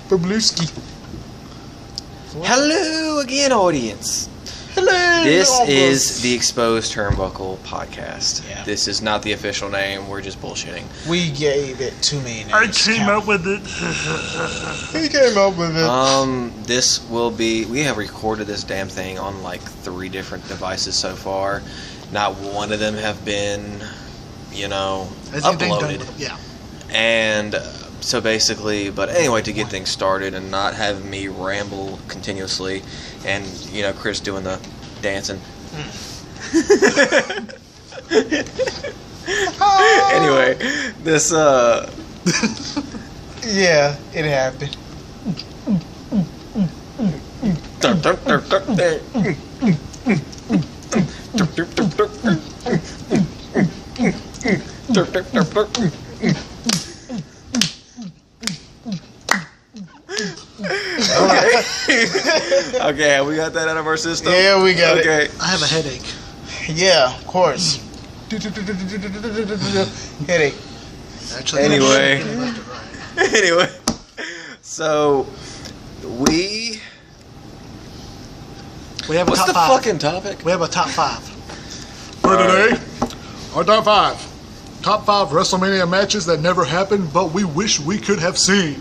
Babluski. Hello again, audience. Hello. This is the Exposed Turnbuckle podcast. Yeah. This is not the official name. We're just bullshitting. We gave it too many names. I came up with it. He came up with it. This will be. We have recorded this damn thing on like 3 different devices so far. Not one of them have been, uploaded. Yeah. And so basically, but anyway, to get things started and not have me ramble continuously, and Chris doing the dancing. Anyway, this Yeah, it happened. Okay, have we got that out of our system? Yeah, we got it. Okay. I have a headache. Yeah, of course. Headache. Actually, Anyway. left and right. Anyway, so we We have a what's top the 5. fucking topic? We have a top 5 for today. Our top 5. Top 5 WrestleMania matches that never happened, but we wish we could have seen.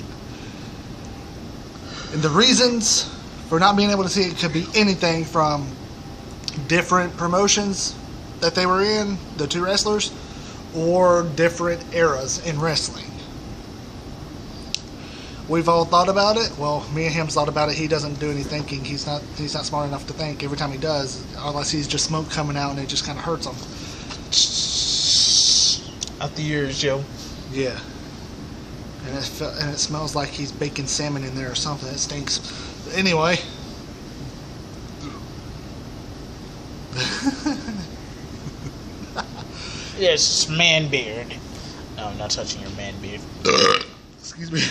And the reasons for not being able to see it could be anything from different promotions that they were in, the 2 wrestlers, or different eras in wrestling. We've all thought about it. Well, me and him thought about it. He doesn't do any thinking. He's not smart enough to think. Every time he does, all I see is just smoke coming out, and it just kind of hurts him. Out the years, Joe. Yeah. And it smells like he's baking salmon in there or something. It stinks. But anyway. Yes, man beard. No, I'm not touching your man beard. Excuse me.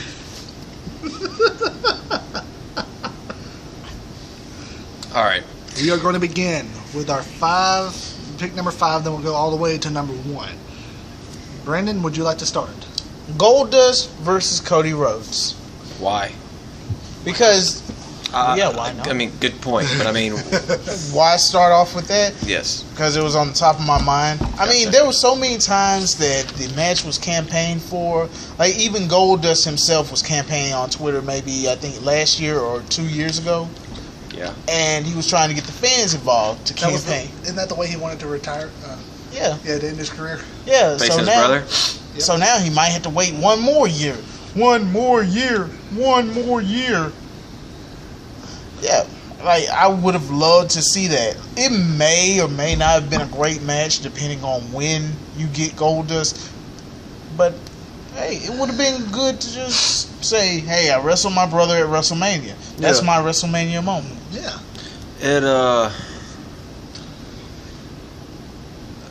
All right. We are going to begin with our 5. Pick number 5, then we'll go all the way to number 1. Brandon, would you like to start? Goldust versus Cody Rhodes. Why? Because yeah, why not? I mean, good point, but I mean, why start off with that? yes. Because it was on the top of my mind. I mean, there were so many times that the match was campaigned for. Like, even Goldust himself was campaigning on Twitter maybe, I think, last year or 2 years ago. Yeah. And he was trying to get the fans involved to campaign. Isn't that the way he wanted to retire? Yeah. Yeah, to end his career. Yeah. Face So his now, brother. so now he might have to wait 1 more year. 1 more year. 1 more year. Yeah. Like, I would have loved to see that. It may or may not have been a great match depending on when you get Goldust. But, hey, it would have been good to just say, hey, I wrestled my brother at WrestleMania. That's Yeah. my WrestleMania moment. Yeah. It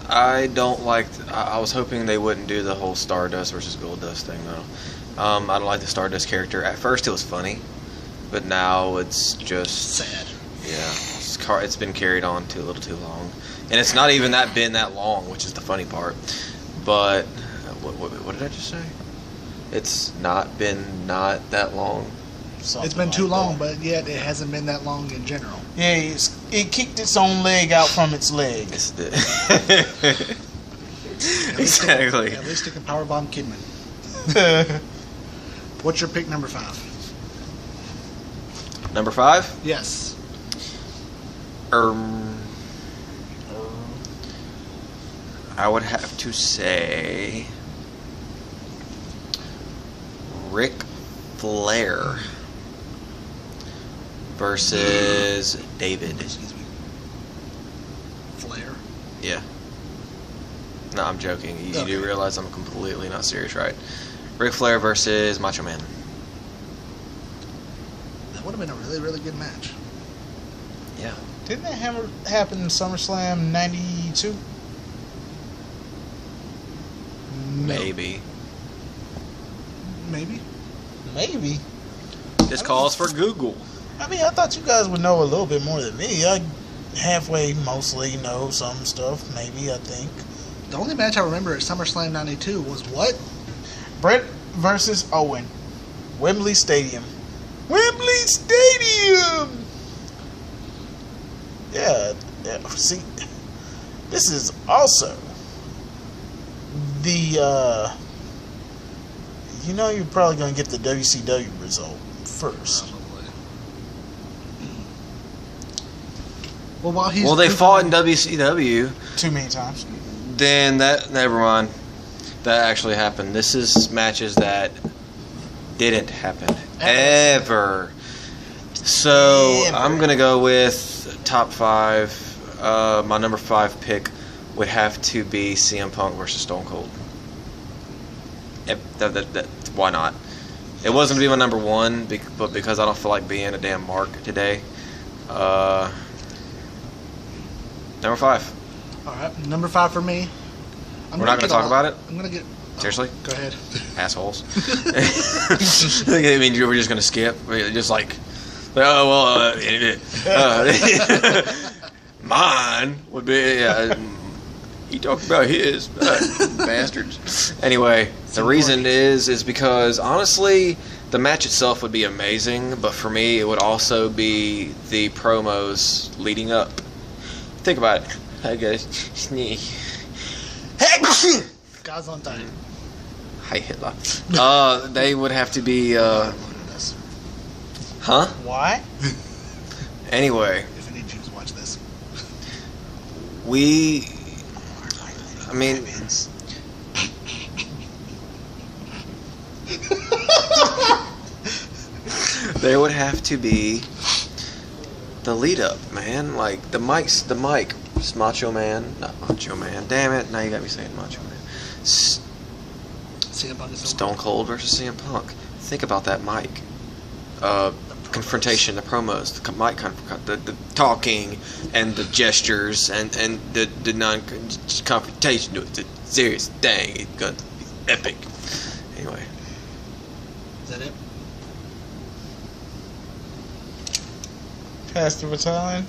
I don't like. I was hoping they wouldn't do the whole Stardust versus Goldust thing though. I don't like the Stardust character. At first it was funny, but now it's just Sad. yeah. It's been carried on a little too long, and it's not even been that long, which is the funny part. But what did I just say? It's not that long. Something It's been like too that. long, but yet it hasn't been that long in general. Yeah, it kicked its own leg out from its leg. It's the At least exactly. At least it can powerbomb Kidman. What's your pick number 5? Number 5. Yes. I would have to say Ric Flair versus David. Excuse me. Flair. Yeah. No, I'm joking. You Okay. do realize I'm completely not serious, right? Ric Flair versus Macho Man. That would have been a really, really good match. Yeah. Didn't that happen in SummerSlam '92? Maybe. Maybe. Maybe. This calls for Google. I mean, I thought you guys would know a little bit more than me. I halfway mostly know some stuff, maybe, I think. The only match I remember at SummerSlam 92 was what? Brett versus Owen. Wembley Stadium. Wembley Stadium. Yeah. See, this is also the. You know, you're probably gonna get the WCW result first. Probably. Well, while he's Well, they fought in WCW. Too many times. Then never mind. That actually happened. This is matches that didn't happen ever. So Ever. I'm gonna go with top 5. My number 5 pick would have to be CM Punk versus Stone Cold. Why not? It wasn't gonna be my number 1, but because I don't feel like being a damn mark today. Number 5. All right, number 5 for me. We're not gonna talk about it? I'm gonna get. Seriously? Go ahead. Assholes. I mean, you were just gonna skip, just like, oh well. Mine would be. He talked about his bastards. Anyway, the reason is because honestly, the match itself would be amazing, but for me, it would also be the promos leading up. Think about it. Hi guys. Guys on time. Hi Hitler. They would have to be. Huh? Why? Anyway, If any Jews watch this. I mean, there would have to be the lead up, man. Like the mic, just Macho Man, not Macho Man. Damn it! Now you got me saying Macho Man. CM Punk is Stone Cold versus CM Punk. Think about that mic. Confrontation, the promos, the mic, the talking, and the gestures, and the non-confrontation. It's a serious thing. It's gonna be epic. Anyway. Is that it? Pastor Battalion.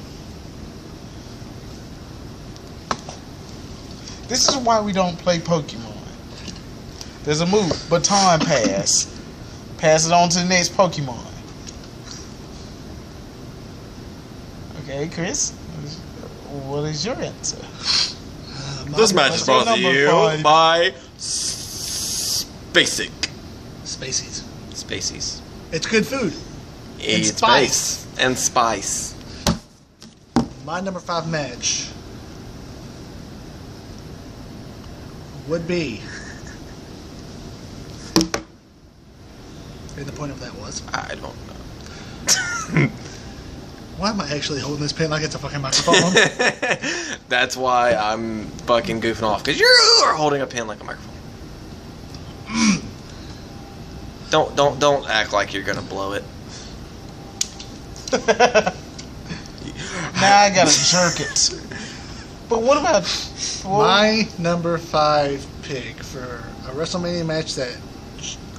This is why we don't play Pokemon. There's a move, baton pass. Pass it on to the next Pokemon. Okay, Chris, what is your answer? This match is brought to you by Spacek. Spacies. It's good food. It's spice. space. And spice. My number 5 match would be. And the point of that was. I don't know. Why am I actually holding this pen like it's a fucking microphone? That's why I'm fucking goofing off, because you are holding a pen like a microphone. Don't act like you're gonna blow it. Now I gotta jerk it. But what about My number 5 pick for a WrestleMania match that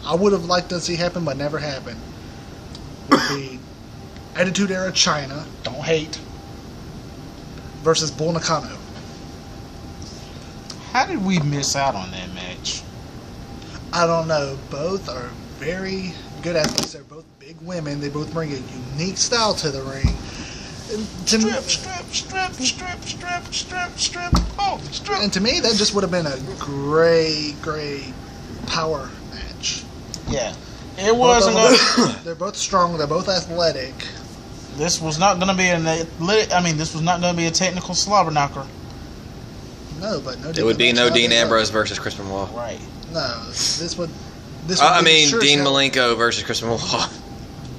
I would have liked to see happen but never happened would be Attitude Era China, Don't hate. versus Bull Nakano. How did we miss out on that match? I don't know. Both are very good athletes. They're both big women. They both bring a unique style to the ring. And to me, Strip. Oh, strip. and to me, that just would have been a great power match. Yeah. It wasn't Both of gonna, them, they're both strong. They're both athletic. this was not gonna be this was not gonna be a technical slobber knocker. No, but no. It would be no Dean Ambrose. Ambrose versus Chris Benoit. Right. No, this would. This I would be mean, sure Dean as hell- Malenko versus Chris Benoit.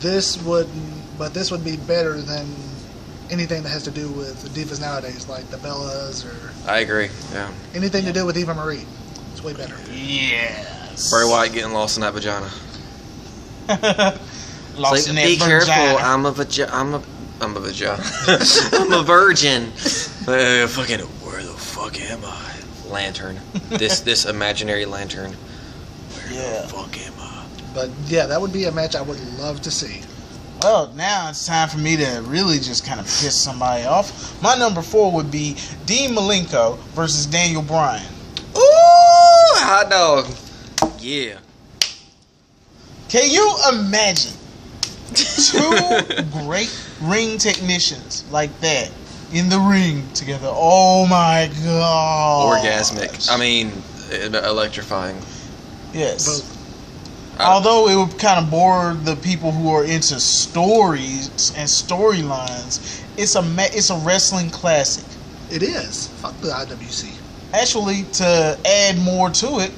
This would be better than anything that has to do with the divas nowadays, like the Bellas or I agree. Yeah. anything to do with Eva Marie. It's way better. Yes. Bray Wyatt getting lost in that vagina. Lost in that be careful. vagina. I'm a vagina. I'm a vagina. I'm a virgin. Fucking, where the fuck am I? Lantern. This imaginary lantern. Where the fuck am I? But yeah, that would be a match I would love to see. Well, now it's time for me to really just kind of piss somebody off. My number 4 would be Dean Malenko versus Daniel Bryan. Ooh, hot dog. Yeah. Can you imagine Two great ring technicians like that in the ring together. Oh my god. Orgasmic. I mean, electrifying. Yes. Both. Although it would kind of bore the people who are into stories and storylines, it's a wrestling classic. It is. Fuck the IWC. Actually, to add more to it,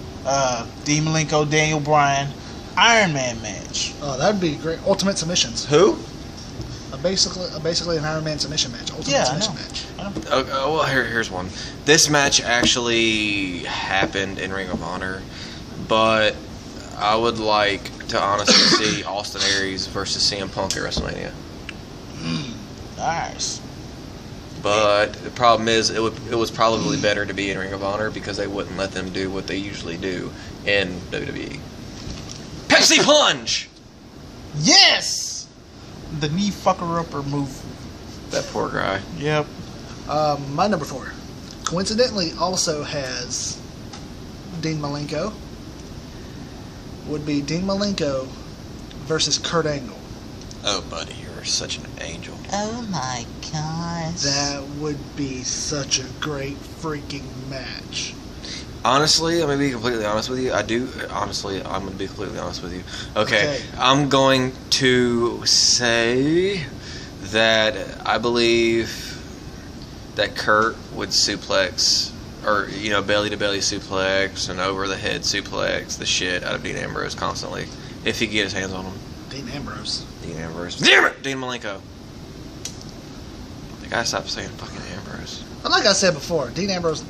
Dean Malenko, Daniel Bryan, Iron Man match. Oh, that'd be great. Ultimate submissions. Who? Basically an Iron Man submission match. Ultimate Yeah, submission I know. match. Okay, well, here's one. This match actually happened in Ring of Honor, but I would like to honestly see Austin Aries versus CM Punk at WrestleMania. Nice. But the problem is, it was probably better to be in Ring of Honor because they wouldn't let them do what they usually do in WWE. Pepsi Plunge! Yes! The knee fucker upper move. That poor guy. Yep. My number 4, coincidentally, also has Dean Malenko. Would be Dean Malenko versus Kurt Angle. Oh, buddy, you're such an angel. Oh my gosh. That would be such a great freaking match. Honestly, I'm going to be completely honest with you. I'm going to be completely honest with you. Okay. Okay. I'm going to say that I believe that Kurt would suplex, or, belly to belly suplex and over the head suplex the shit out of Dean Ambrose constantly if he could get his hands on him. Dean Ambrose. Dean Ambrose. Damn it! Dean Malenko. The guy stopped saying fucking Ambrose. But like I said before, Dean Ambrose.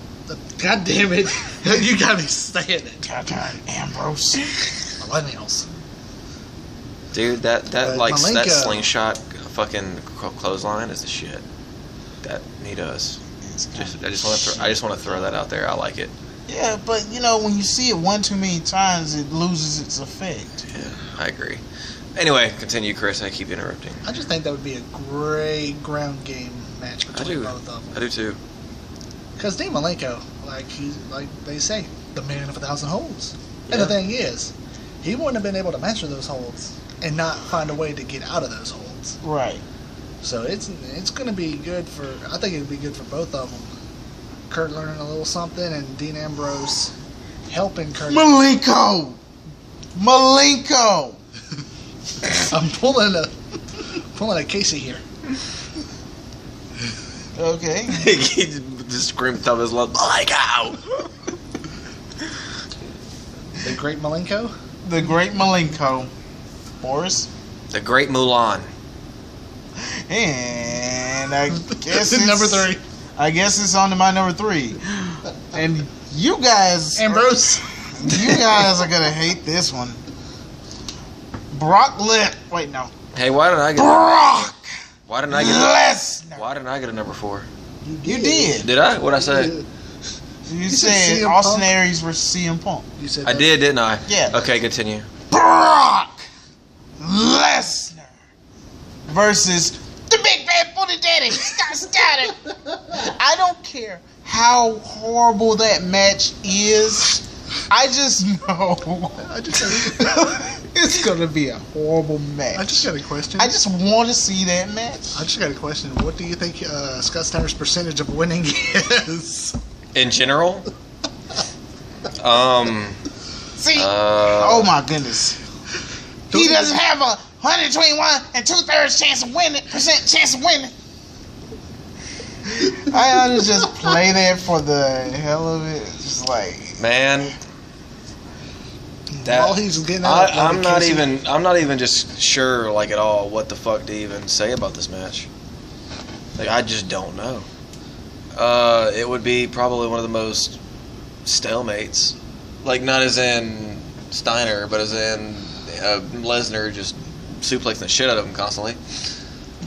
God damn it! You gotta be saying it. God, Ambrose. Millennials. Dude, that Malenko, slingshot fucking clothesline is the shit. That he does. I just want to throw that out there. I like it. Yeah, but when you see it one too many times, it loses its effect. Yeah, I agree. Anyway, continue, Chris. I keep interrupting. I just think that would be a great ground game match between both of them. I do too. Because Dean Malenko, like they say, the man of 1,000 holds. Yeah. And the thing is, he wouldn't have been able to master those holds and not find a way to get out of those holds. Right. So it's going to be good for. I think it would be good for both of them. Kurt learning a little something, and Dean Ambrose helping Kurt. Malenko. I'm pulling a Casey here. Okay. He just screamed out his lungs, Malenko! The Great Malenko. The Great Malenko. Boris. The Great Mulan. And I guess it's number 3. I guess it's on to my number 3. And you guys, Ambrose. You guys are gonna hate this one. Wait, no. Hey, why didn't I get Lesnar. Why didn't I get a number 4? You did. Did I? What'd I say? You said said CM Austin Punk? Aries versus CM Punk. You said I that. did, didn't I? Yeah. Okay, continue. Brock Lesnar versus the Big Bad Booty Daddy, Scott Steiner. I don't care how horrible that match is. I just know it's gonna be a horrible match. I just got a question. I just want to see that match. I just got a question. What do you think Scott Steiner's percentage of winning is? In general? See? Oh my goodness. He doesn't have a 121 and 2/3 chance of winning. I ought to just play that for the hell of it. Just like, Man, While he's getting out, I'm not even just sure like at all what the fuck to even say about this match. Like I just don't know. It would be probably one of the most stalemates. Like not as in Steiner, but as in Lesnar just suplexing the shit out of him constantly.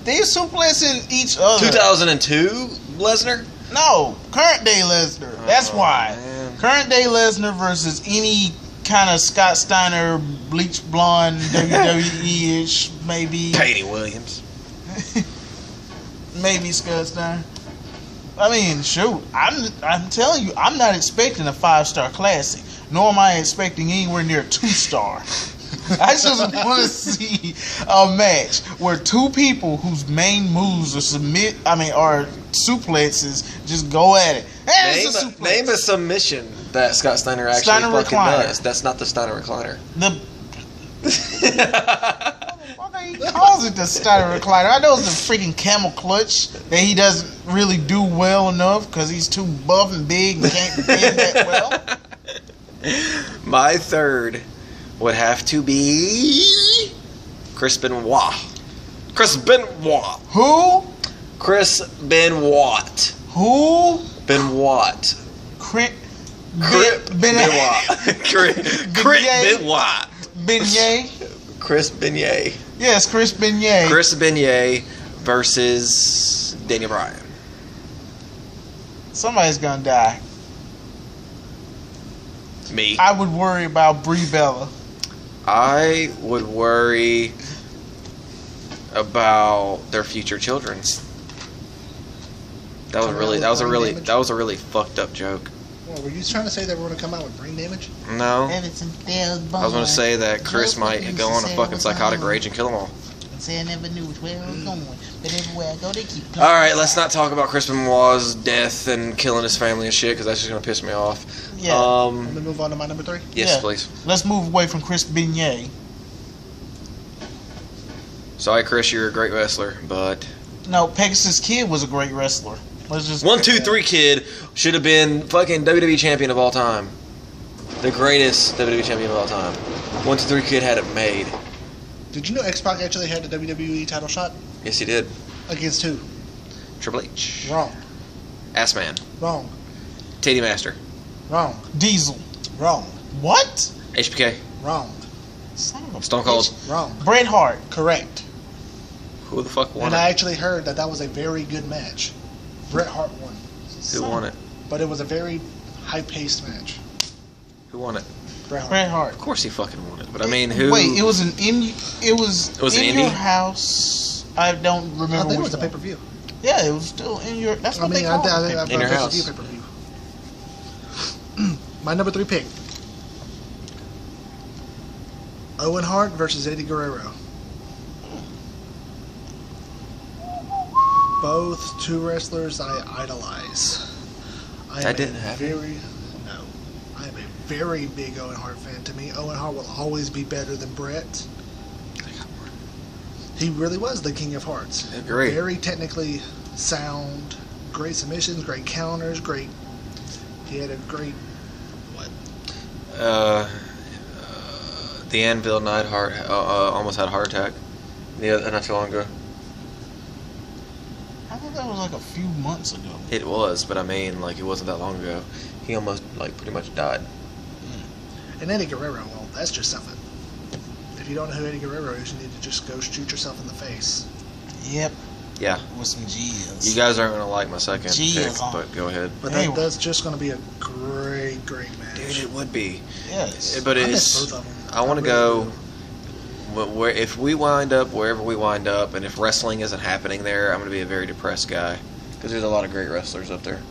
they're suplexing each other. 2002 Lesnar? No, current day Lesnar. That's why. Man. Current day Lesnar versus any kind of Scott Steiner, bleach blonde, WWE-ish, maybe. Katie Williams. Maybe Scott Steiner. I mean, shoot, I'm telling you, I'm not expecting a 5-star classic, nor am I expecting anywhere near a 2-star. I just want to see a match where two people whose main moves are suplexes just go at it. Hey, it's a suplex. Name a submission that Scott Steiner actually Steiner fucking recliner. does. That's not the Steiner recliner. Why he calls it the Steiner recliner? I know it's a freaking camel clutch that he doesn't really do well enough because he's too buff and big and can't bend that well. My third would have to be Chris Benoit. Chris Benoit. Who? Chris Benoit. Who? Benoit. Crip Benoit. Crit Benoit. Beignet? Chris Beignet. Yes, Chris Beignet. Chris Beignet versus Daniel Bryan. Somebody's gonna die. Me. I would worry about Brie Bella. I would worry about their future children's. That was a really fucked up joke. Well, were you trying to say that we're going to come out with brain damage? No. I was going to say that Chris might go on a fucking psychotic rage and kill them all. Say I never knew which way I was going, but everywhere I go, they keep coming. Alright, let's not talk about Chris Benoit's death and killing his family and shit, because that's just going to piss me off. Yeah. Let me move on to my number 3. Yes, Yeah. please. Let's move away from Chris Beignet. Sorry, Chris, you're a great wrestler, but... No, Pegasus Kid was a great wrestler. Let's just 1, 2, 3 Kid should have been fucking WWE champion of all time. The greatest WWE champion of all time. 1, 2, 3 Kid had it made. Did you know X-Pac actually had the WWE title shot? Yes, he did. Against who? Triple H. Wrong. Assman. Wrong. Teddy Master. Wrong. Diesel. Wrong. What? HBK. Wrong. Son of a Stone Cold. bitch. Wrong. Bret Hart. Correct. Who the fuck won And it? I actually heard that was a very good match. Bret Hart won. Who won it? But it was a very high-paced match. Who won it? Bret Hart. Bret Hart. Of course he fucking won it. But I mean, who... Wait, it was in an your indie? house. I don't remember. I think it which was a one. pay-per-view. Yeah, it was still in your. That's what they call it. In your house. Pay-per-view. My number 3 pick. Owen Hart versus Eddie Guerrero. Both two wrestlers I idolize. That didn't happen. No. I am a very big Owen Hart fan. To me, Owen Hart will always be better than Bret. He really was the King of Hearts. Agree. Very technically sound, great submissions, great counters, great. He had a great. What? The Anvil Neidhart almost had a heart attack. Yeah, not too long ago. I thought that was like a few months ago. It was, but I mean, like, it wasn't that long ago. He almost, like, pretty much died. And Eddie Guerrero, well, that's just something. If you don't know who Eddie Guerrero is, you need to just go shoot yourself in the face. Yep. Yeah. With some G's. You guys aren't going to like my second Jeez, pick, but go ahead. But Anyway. that's just going to be a great match. Dude, it would be. Yes. But I it's... miss both of them. I want to really go... Where if we wind up wherever we wind up, and if wrestling isn't happening there, I'm going to be a very depressed guy. Because there's a lot of great wrestlers up there.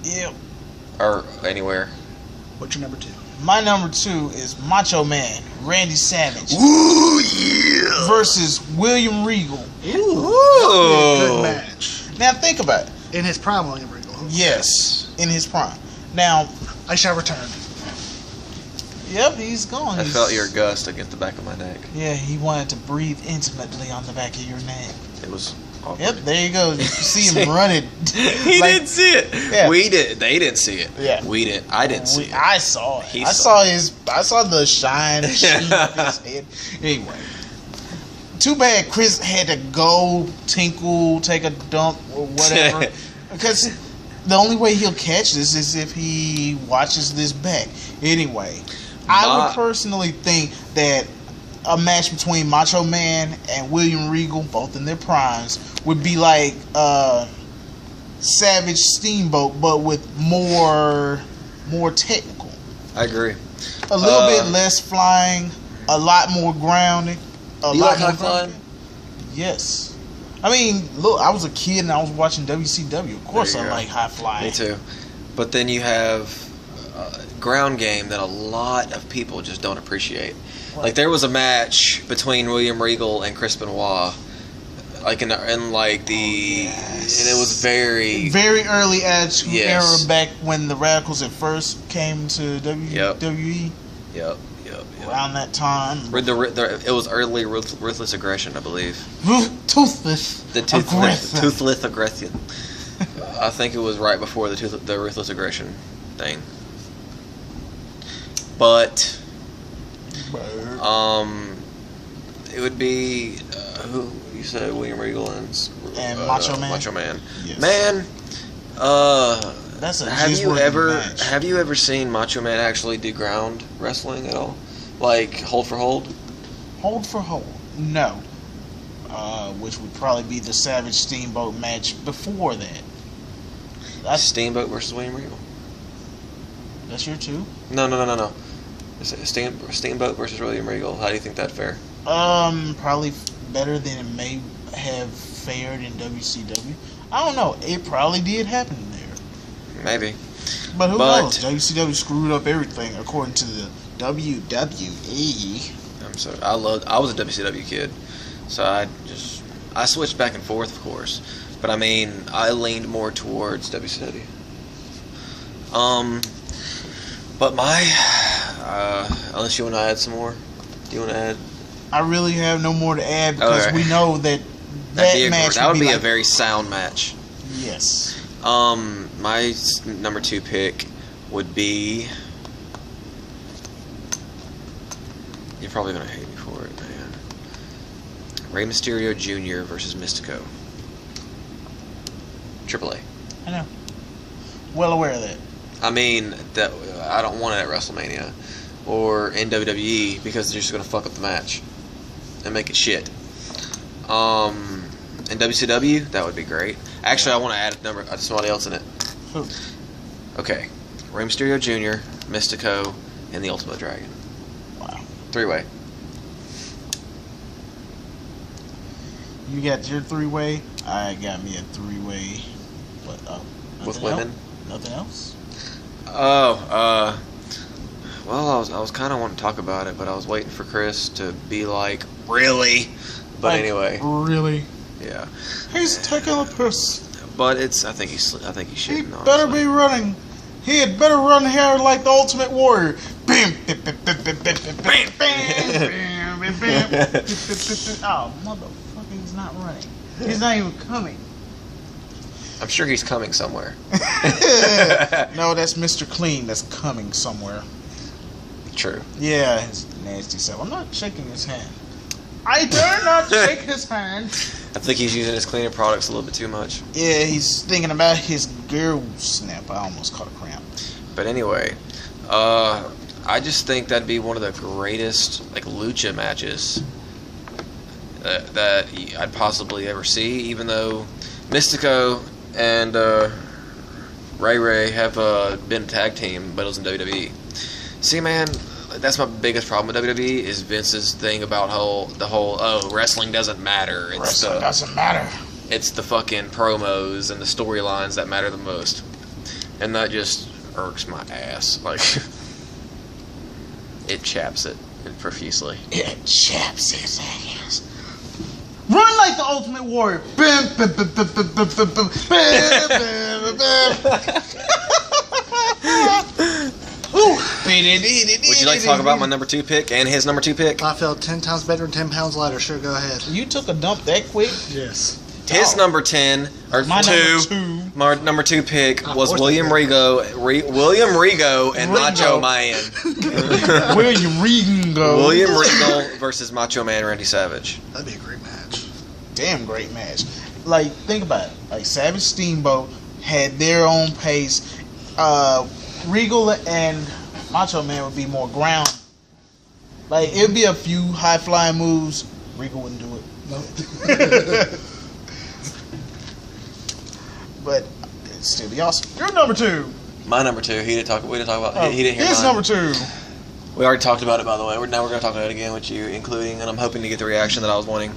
Yep. Or anywhere. What's your number 2? My number 2 is Macho Man Randy Savage Ooh, yeah! versus William Regal. Good match. Now think about it. In his prime, William Regal. Yes, in his prime. Now, I shall return. yep, he's gone. I felt your gust against the back of my neck. Yeah, he wanted to breathe intimately on the back of your neck. It was awkward. Yep, there you go. You see him running. He Like- didn't see it. Yeah. We did. They didn't see it. Yeah. We didn't. I didn't see it. I saw it. He I saw saw the shine sheen of his head. Anyway, too bad Chris had to go tinkle, take a dump or whatever, because the only way he'll catch this is if he watches this back. Anyway, I would personally think that a match between Macho Man and William Regal, both in their primes, would be like Savage Steamboat, but with more technical. I agree. A little bit less flying, a lot more grounding. Do you like high flying? Yes. I mean, look, I was a kid and I was watching WCW. Of course, There I you go. like high flying. Me too. But then you have ground game that a lot of people just don't appreciate. Like there was a match between William Regal and Chris Benoit, like in like the, and it was very early Attitude Yes. Era, back when the Radicals at first came to WWE. Yep. Around that time, It was early Ruthless Aggression, I believe. Toothless. The Toothless Aggression. I think it was right before the Ruthless Aggression thing. But it would be who you said, William Regal and Macho Man. Macho Man. Yes. Man, that's a have match. you ever seen Macho Man actually do ground wrestling at all? Like hold for hold? Hold for hold? No. Which would probably be the Savage Steamboat match before that. That's Steamboat versus William Regal. That's your two? No. Steamboat versus William Regal. How do you think that fair? Probably better than it may have fared in WCW. I don't know. It probably did happen there. Maybe. But who knows? WCW screwed up everything according to the WWE. I was a WCW kid, so I switched back and forth, of course. But I mean, I leaned more towards WCW. But unless you want to add some more, do you want to add? I really have no more to add because we know that match would be a very sound match. Yes. My number 2 pick would be. You're probably gonna hate me for it, man. Rey Mysterio Jr. versus Mystico. AAA. I know. Well aware of that. I mean, that I don't want it at WrestleMania or in WWE because they're just gonna fuck up the match and make it shit. In WCW, that would be great. Actually, I want to add somebody else in it. Who? Okay, Rey Mysterio Jr., Mystico, and the Ultimate Dragon. Wow. 3-way. You got your 3-way. I got me a 3-way. What? With women? Nothing else? Well, I was kind of wanting to talk about it, but I was waiting for Chris to be like, really? But anyway. Really? Yeah. He's taking a piss. But I think he's He shitting, better honestly. be running. He had better run here like the Ultimate Warrior. Bam, bam, bam, bam, bam, bam, bam, bam, bam, bam, bam. Oh, motherfucker, he's not running. He's not even coming. I'm sure he's coming somewhere. No, that's Mr. Clean that's coming somewhere. True. Yeah, his nasty self. I'm not shaking his hand. I dare not shake his hand. I think he's using his cleaning products a little bit too much. Yeah, he's thinking about his girl snap. I almost caught a cramp. But anyway, I just think that'd be one of the greatest lucha matches that I'd possibly ever see. Even though Mystico and Ray have been a tag team, but it was in WWE. See, man, that's my biggest problem with WWE is Vince's thing about the whole wrestling doesn't matter. Wrestling doesn't matter. It's the fucking promos and the storylines that matter the most, and that just irks my ass. It chaps it profusely. It chaps his ass. Run like the Ultimate Warrior. Bam, bam, bam, bam, bam, bam, bam, bam, bam, bam. Would you like to talk about my number 2 pick and his number 2 pick? I felt 10 times better and 10 pounds lighter. Sure, go ahead. You took a dump that quick? Yes. His number 10 or My 2. number 2. My number 2 pick was course William Regal and Macho Man. William Regal. William Regal versus Macho Man Randy Savage. That'd be a great match. Damn great match. Think about it. Savage Steamboat had their own pace. Regal and Macho Man would be more ground. It'd be a few high flying moves. Regal wouldn't do it. Nope. But it'd still be awesome. Your number 2. My number 2. We didn't talk about. He didn't hear His mine. number 2. We already talked about it, by the way. Now we're going to talk about it again with you, including, and I'm hoping to get the reaction that I was wanting.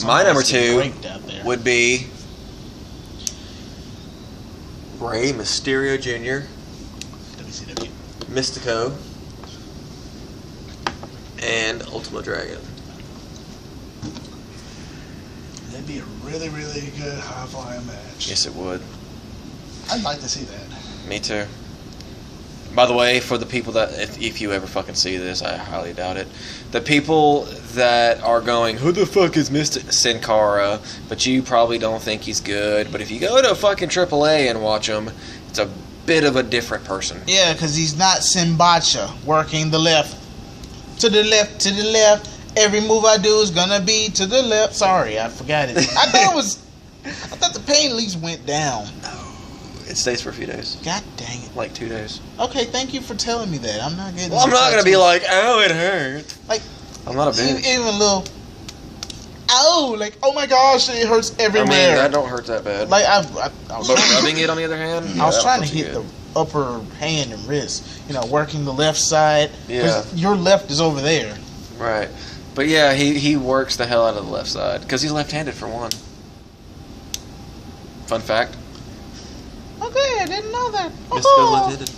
My number 2 would be Rey Mysterio Jr. WCW. Mystico, and Ultimo Dragon. That'd be a really, really good high-flying match. Yes, it would. I'd like to see that. Me too. By the way, for the people that, if you ever fucking see this, I highly doubt it. The people that are going, who the fuck is Mr. Sin Cara? But you probably don't think he's good. But if you go to fucking AAA and watch him, it's a bit of a different person. Yeah, because he's not Simbacha working the left. To the left, to the left. Every move I do is gonna be to the left. Sorry, I forgot it. I thought the pain at least went down. It stays for a few days. God dang it. Like 2 days. Okay, thank you for telling me that. I'm not getting. Well, I'm not gonna be like, ow, it hurt. Like, I'm not a bitch. even a little. Ow! Like, oh my gosh, it hurts everywhere. I mean, that don't hurt that bad. Like, I was But rubbing it on the other hand, I was trying to feels hit good. the upper hand and wrist. You know, working the left side. 'Cause Yeah. your left is over there. Right. But yeah, he works the hell out of the left side because he's left-handed for one. Fun fact. Okay, I didn't know that. Mystico's left-handed.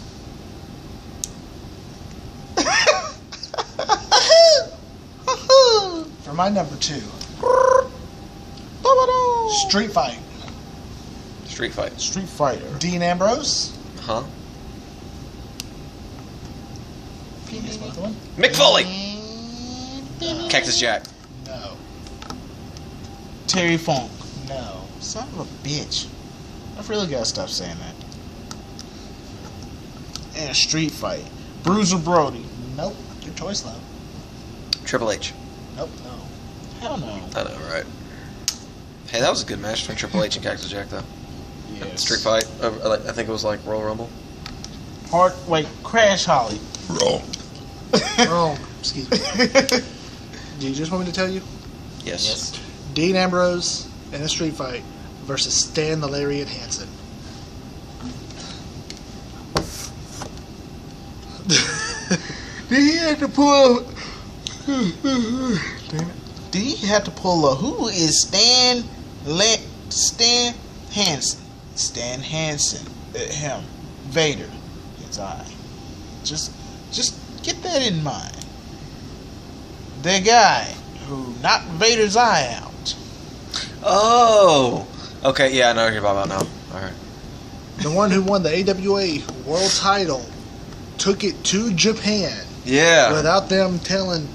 For my number 2, Street Fight. Street fight. Street Fighter. Dean Ambrose. Huh? Guess what the one? Mick Foley. Cactus Jack. No. Terry Funk. No. Son of a bitch. I really gotta stop saying that. And Street Fight. Bruiser Brody. Nope. Good choice, though. Triple H. Nope. No. Hell no. I know, right? Hey, that was a good match between Triple H and Cactus Jack, though. Yes. Street fight. I think it was like Royal Rumble. Crash Holly. Wrong. Wrong. Excuse me. Do you just want me to tell you? Yes. Dean Ambrose in a street fight versus Stan the Lariat Hansen. Did he have to pull? Damn it. Did he have to pull a? Who is Stan Hansen? Stan Hansen. Him. Vader. His eye. Just get that in mind. The guy who knocked Vader's eye out. Oh. Okay. Yeah, I know what you're talking about now. All right. The one who won the AWA World Title took it to Japan Yeah. without him telling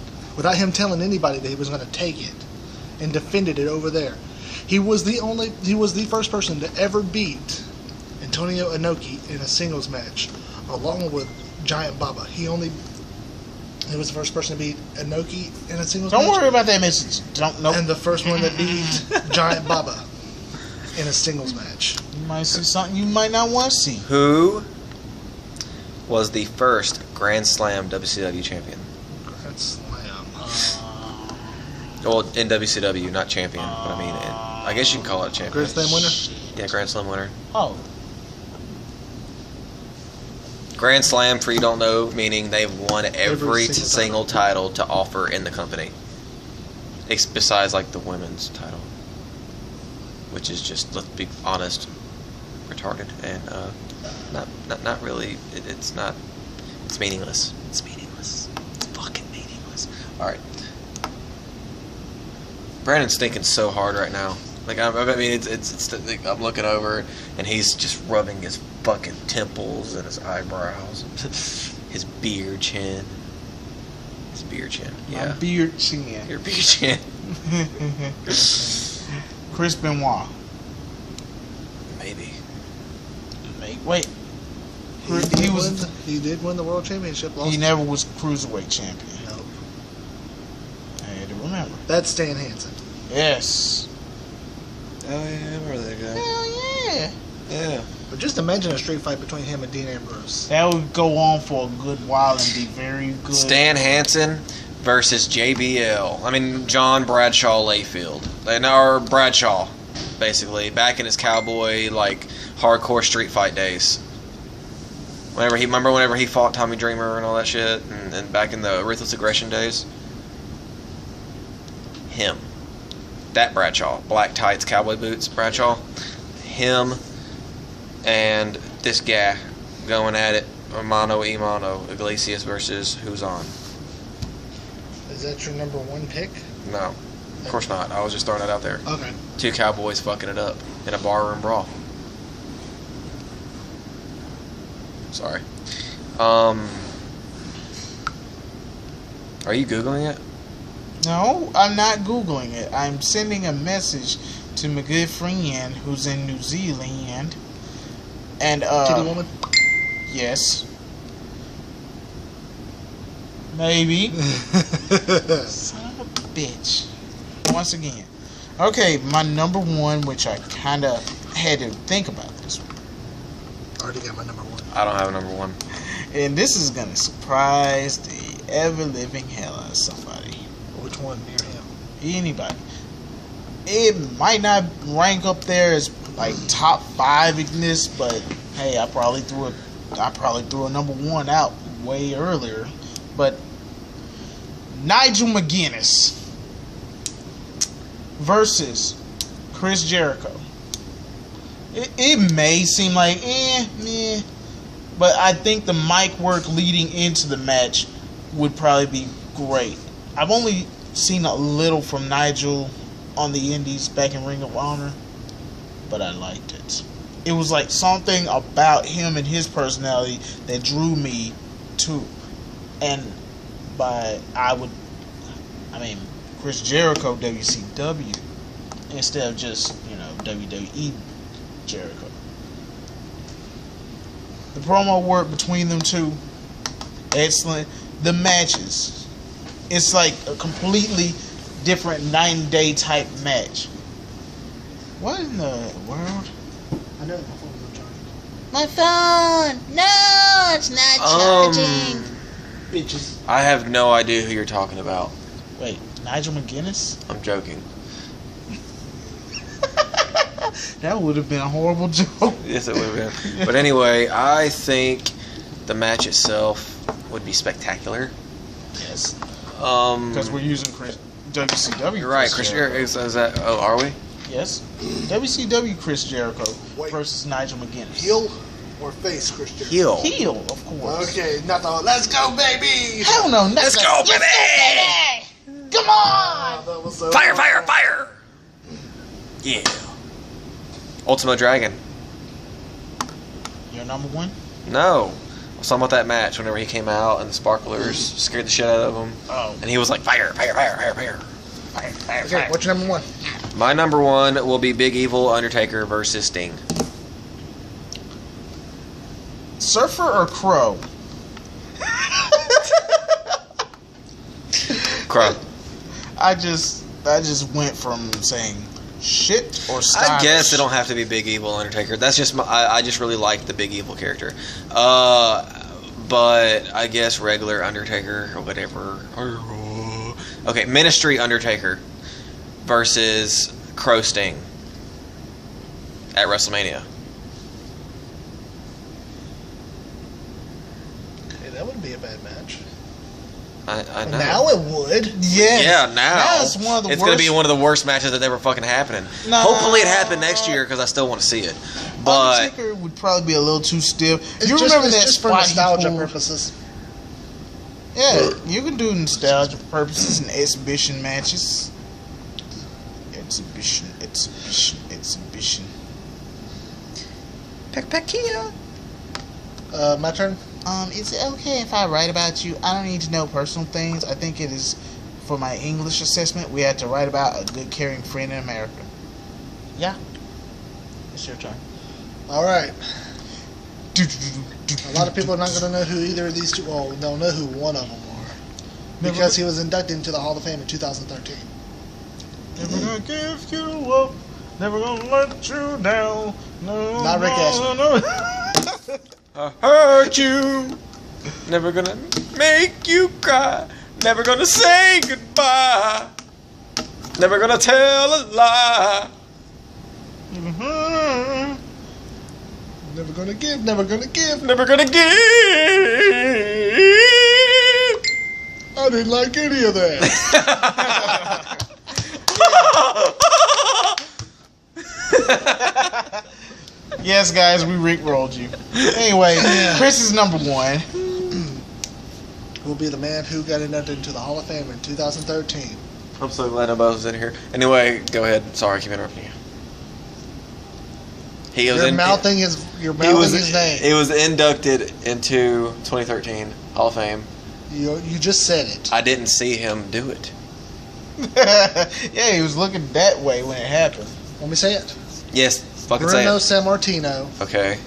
anybody that he was going to take it, and defended it over there. He was the first person to ever beat Antonio Inoki in a singles match, along with Giant Baba. He was the first person to beat Inoki in a singles match. Don't worry about that message. Don't know. And the first one that beat Giant Baba in a singles match. You might see something you might not want to see. Who was the first Grand Slam WCW champion? Grand Slam. Well, in WCW, not champion, but I mean, I guess you can call it a champion. Grand Slam winner? Yeah, Grand Slam winner. Oh, Grand Slam, for you don't know, meaning they've won every single single title to offer in the company. Besides, like, the women's title. Which is just, let's be honest, retarded. And, not really, it's not, it's meaningless. It's meaningless. It's fucking meaningless. Alright. Brandon's thinking so hard right now. Like, I mean, it's I'm looking over, and he's just rubbing his fucking temples and his eyebrows, his beard chin. His beard chin, yeah. my beard chin. Your beard chin. Chris Benoit. Maybe. Wait. He did win the world championship. Lost He never was cruiserweight champion. No. I had to remember. That's Stan Hansen. Yes. Oh yeah, I remember that guy. Hell yeah. Yeah. But just imagine a street fight between him and Dean Ambrose. That would go on for a good while and be very good. Stan Hansen versus JBL. I mean, John Bradshaw Layfield. Or Bradshaw, basically, back in his cowboy, like, hardcore street fight days. Whenever he fought Tommy Dreamer and all that shit, and back in the Ruthless Aggression days. Him. That Bradshaw. Black tights, cowboy boots, Bradshaw. Him and this guy going at it. Mano y mano. Iglesias versus who's on? Is that your number one pick? No, of course not. I was just throwing it out there. Okay. 2 cowboys fucking it up in a barroom brawl. Sorry. Are you Googling it? No, I'm not Googling it. I'm sending a message to my good friend who's in New Zealand. And, Titty woman? yes. Maybe. Son of a bitch. Once again. Okay, my number one, which I kind of had to think about this one. Already got my number one. I don't have a number one. And this is going to surprise the ever-living hell out of somebody. Which one near him? Anybody. It might not rank up there as like top 5 in this, but hey, I probably threw a number one out way earlier. But Nigel McGuinness versus Chris Jericho. It may seem like meh, but I think the mic work leading into the match would probably be great. I've only seen a little from Nigel on the indies back in Ring of Honor, but I liked it. It was like something about him and his personality that drew me to. And Chris Jericho WCW instead of just, WWE Jericho. The promo work between them two, excellent. The matches, it's like a completely different 9-day type match. What in the world? I know my phone was charging. My phone! No, it's not charging. Bitches. I have no idea who you're talking about. Wait, Nigel McGuinness? I'm joking. That would have been a horrible joke. Yes, it would have been. But anyway, I think the match itself would be spectacular. Yes. Because we're using WCW. You're right, Chris Jericho. Is that? Oh, are we? Yes. WCW Chris Jericho Wait. versus Nigel McGuinness. Heel or face, Chris Jericho? Heel. Heel, of course. Okay, not the let's go, baby! Hell no. Let's go, baby! Come on! That was so Fire, fire, fire! Yeah. Ultimo Dragon. Your number one? No. I was talking about that match whenever he came out and the sparklers scared the shit out of him. Oh. And he was like, fire, fire, fire, fire, fire. Fire, fire, Okay, fire. what's your number one? My number one will be Big Evil Undertaker versus Sting. Surfer or Crow? Crow. I just went from saying shit or stylish. I guess it don't have to be Big Evil Undertaker. That's just I just really like the Big Evil character. But I guess regular Undertaker or whatever. Okay, Ministry Undertaker versus Crow Sting at WrestleMania. Okay, that wouldn't be a bad match. I know. Now it would. Yes. Yeah, now it's one of the it's worst. going to be one of the worst matches that ever fucking happening. No. Hopefully it happened next year because I still want to see it. But Undertaker would probably be a little too stiff. It's You just, remember it's that just for spot he nostalgia pulled? purposes. Yeah, you can do nostalgia purposes and exhibition matches. Exhibition. Peck here. My turn. Is it okay if I write about you? I don't need to know personal things. I think it is for my English assessment. We had to write about a good, caring friend in America. Yeah. It's your turn. All right. A lot of people are not going to know who either of these two. Well, they'll know who one of them are because he was inducted into the Hall of Fame in 2013. Never gonna give you up. Never gonna let you down. No. Not Rick Astley. No. I hurt you. Never gonna make you cry. Never gonna say goodbye. Never gonna tell a lie. Mhm. Never gonna give. Never gonna give. Never gonna give. I didn't like any of that. Yes, guys, we rickrolled you. Anyway, Chris is number 1. Will be the man who got inducted into the Hall of Fame in 2013. I'm so glad nobody's in here. Anyway, go ahead. Sorry, I keep interrupting you. You're mouthing his name. He was inducted into 2013 Hall of Fame. You just said it. I didn't see him do it. Yeah, he was looking that way when it happened. Let me say it. Yes, fucking say Bruno it. Sammartino Okay.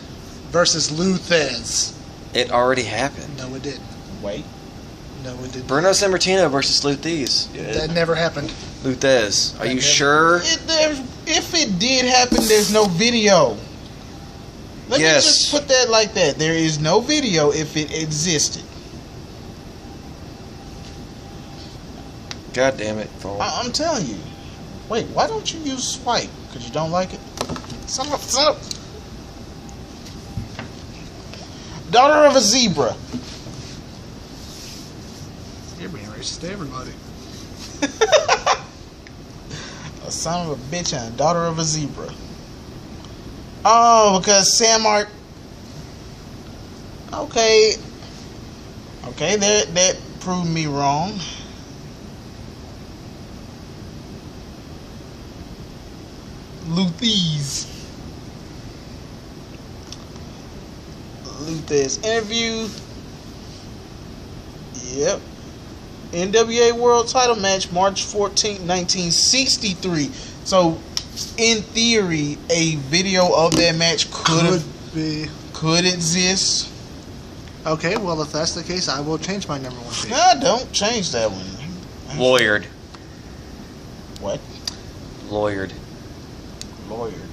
versus Lou Thez. It already happened. No, it didn't. Wait. No, it didn't. Bruno Sammartino versus Luthez. That never happened. Luthez. Are you sure? If it did happen, there's no video. Let me just put that like that. There is no video if it existed. God damn it, phone. I'm telling you. Wait, why don't you use swipe? Because you don't like it? Son of a... Daughter of a zebra. You're being racist to everybody. A son of a bitch and a daughter of a zebra. Oh, because Samart... Okay. Okay, that proved me wrong. Luthez interview. Yep. NWA World Title match, March 14th, 1963. So, in theory, a video of that match could exist. Okay, well, if that's the case, I will change my number 1 pick. Nah, don't change that one. Lawyered. What? Lawyered. Lawyered.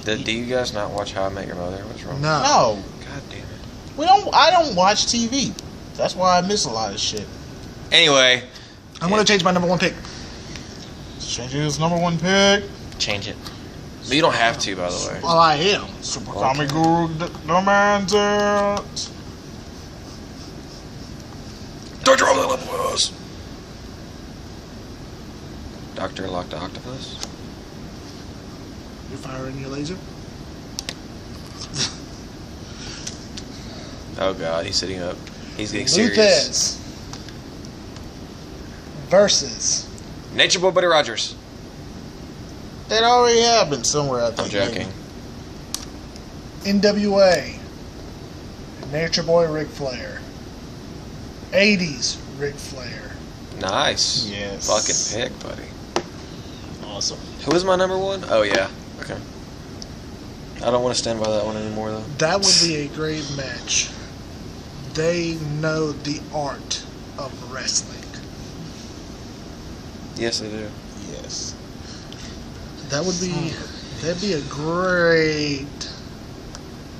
Do you guys not watch How I Met Your Mother? What's wrong? No. No. God damn it. I don't watch TV. That's why I miss a lot of shit. Anyway. I'm going to change my number 1 pick. Change his number 1 pick. Change it. But you don't have to, by the way. Well, I am. Super Comic Guru Demanded. Don't drop that level with us. Dr. Lock the Octopus. You're firing your laser? Oh god, he's sitting up. He's getting serious. Luthez versus Nature Boy Buddy Rogers. That already happened somewhere, I I'm think. joking. NWA Nature Boy Ric Flair. 80s Ric Flair. Nice. Yes. Fucking pick, buddy. Awesome. Who was my number 1? Oh yeah. Okay. I don't want to stand by that one anymore though. That would be a great match. They know the art of wrestling. Yes, they do. Yes. That'd be a great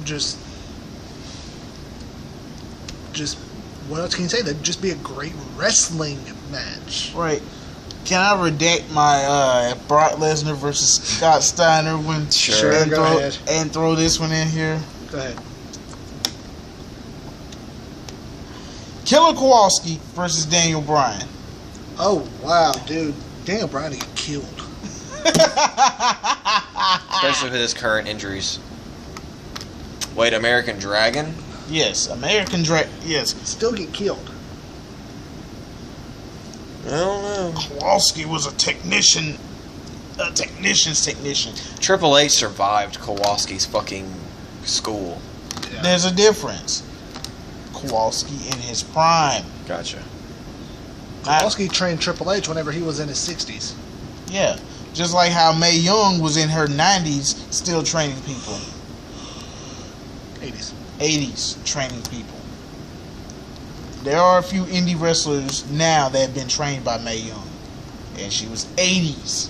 just what else can you say? That'd just be a great wrestling match. Right. Can I redact my Brock Lesnar versus Scott Steiner when Sure, go ahead. And throw this one in here? Go ahead. Killer Kowalski versus Daniel Bryan. Oh wow, dude. Daniel Bryan got killed. Especially with his current injuries. Wait, American Dragon? Yes, American Dragon. Yes. Still get killed. I don't know. Kowalski was a technician. A technician's technician. Triple H survived Kowalski's fucking school. Yeah. There's a difference. Kowalski in his prime. Gotcha. Kowalski trained Triple H whenever he was in his 60s. Yeah. Just like how Mae Young was in her 90s still training people. 80s. 80s training people. There are a few indie wrestlers now that have been trained by Mae Young. And she was 80s.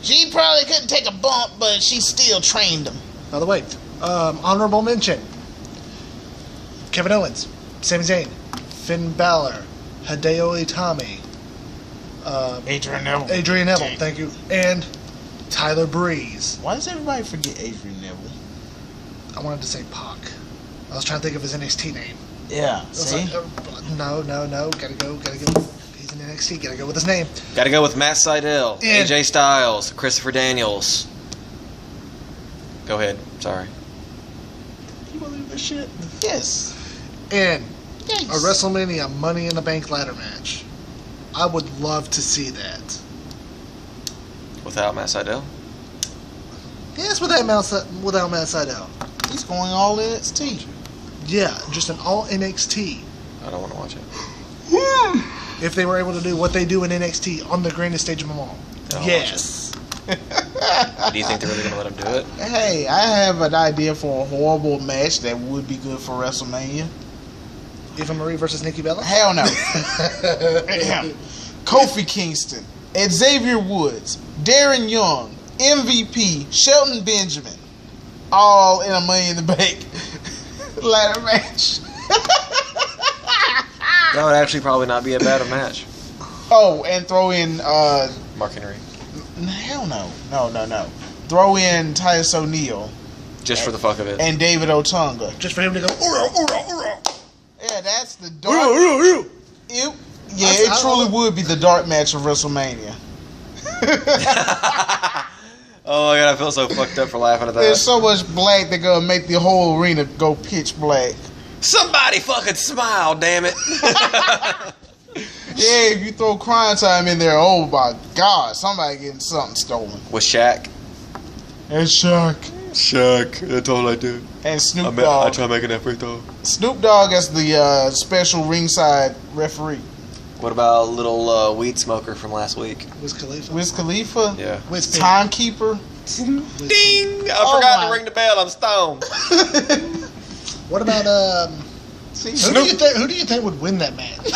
She probably couldn't take a bump, but she still trained them. By the way, honorable mention. Kevin Owens, Sami Zayn, Finn Balor, Hideo Itami, Adrian Neville. Adrian Neville, thank you, and Tyler Breeze. Why does everybody forget Adrian Neville? I wanted to say Pac. I was trying to think of his NXT name. Yeah, I was see? like, no, gotta go. He's in NXT, gotta go with his name. Gotta go with Matt Sydal, And- AJ Styles, Christopher Daniels. Go ahead. Sorry. You believe this shit? Yes. In Yes. a WrestleMania Money in the Bank ladder match, I would love to see that. Without Matt Sydal? Yes, without Matt Sydal. He's going all NXT. Yeah, just an all NXT. I don't want to watch it. If they were able to do what they do in NXT on the grandest stage of them all. I'll watch Yes. Do you think they're really going to let him do it? Hey, I have an idea for a horrible match that would be good for WrestleMania. Eva Marie versus Nikki Bella? Hell no. Kofi Kingston, Xavier Woods, Darren Young, MVP, Shelton Benjamin, all in a Money in the Bank ladder match. That would actually probably not be a bad match. Oh, and throw in Mark Henry. hell no. No. Throw in Titus O'Neil Just for the fuck of it. and David Otunga. Just for him to go, ura, ura, ura. Yeah, that's the dark. It truly would be the dark match of WrestleMania. Oh my god, I feel so fucked up for laughing at that. There's so much black they're gonna make the whole arena go pitch black. Somebody fucking smile, damn it. Yeah, if you throw Crime Time in there, oh my god, somebody getting something stolen. With Shaq. And Shaq. Shaq, that's all I do. And Snoop Dogg. to make an effort though. Snoop Dogg as the special ringside referee. What about little weed smoker from last week? Wiz Khalifa. Wiz Khalifa. Yeah. Wiz Timekeeper. Ding! I Oh forgot my- to ring the bell. I'm stoned. What about See, who Snoop. do you think would win that match?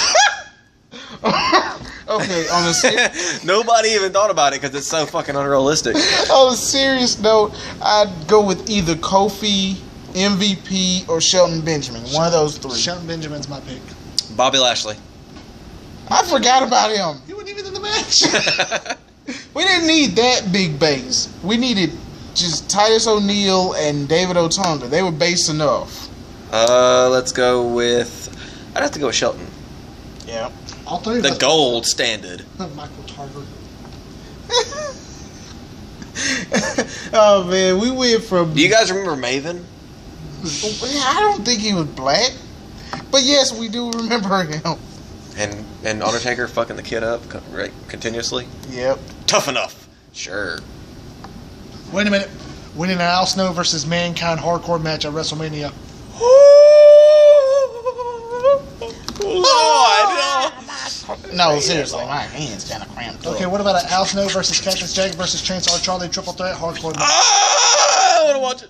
Okay, on a Nobody even thought about it because it's so fucking unrealistic. on a serious note, I'd go with either Kofi, MVP, or Shelton Benjamin. One of those three. Shelton Benjamin's my pick. Bobby Lashley. I forgot about him. He wasn't even in the match. We didn't need that big base. We needed just Titus O'Neil and David Otunga. They were base enough. Let's go with. I'd have to go with Shelton. Yeah. All three of The us. gold standard. Michael Tarver. Oh man, we went from. Do you guys remember Maven? I don't think he was black, but yes, we do remember him. And Undertaker fucking the kid up right continuously. Yep. Tough enough. Sure. Wait a minute. Winning an Al Snow versus Mankind hardcore match at WrestleMania. Lord. No, seriously, my hands kind of cramped up. Okay, what about an Al Snow versus Cactus Jack versus Chance R. Charlie triple threat hardcore match? I want to watch it.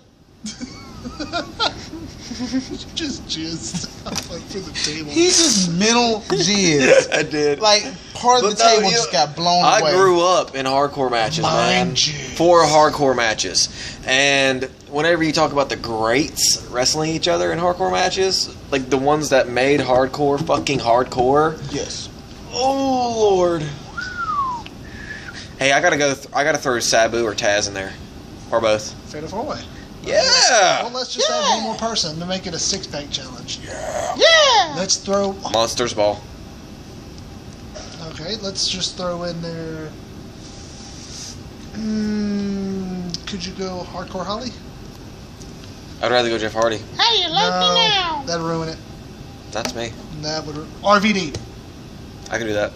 Just jizzed for the table. He just mental jizz. I did. Like part of the But no, table you- just got blown I away. grew up in hardcore matches, man. Mind jizz. 4 hardcore matches. And whenever you talk about the greats wrestling each other in hardcore matches, like the ones that made hardcore fucking hardcore. Yes. Oh Lord. Hey, I gotta throw Sabu or Taz in there, or both. Fatal 4-way. Yeah. Well, let's just add one more person to make it a six-pack challenge. Yeah. Let's throw. Monsters Ball. Okay, let's just throw in there. Could you go Hardcore Holly? I'd rather go Jeff Hardy. Hey, you like me now? That'd ruin it. That's me. That would RVD. I can do that.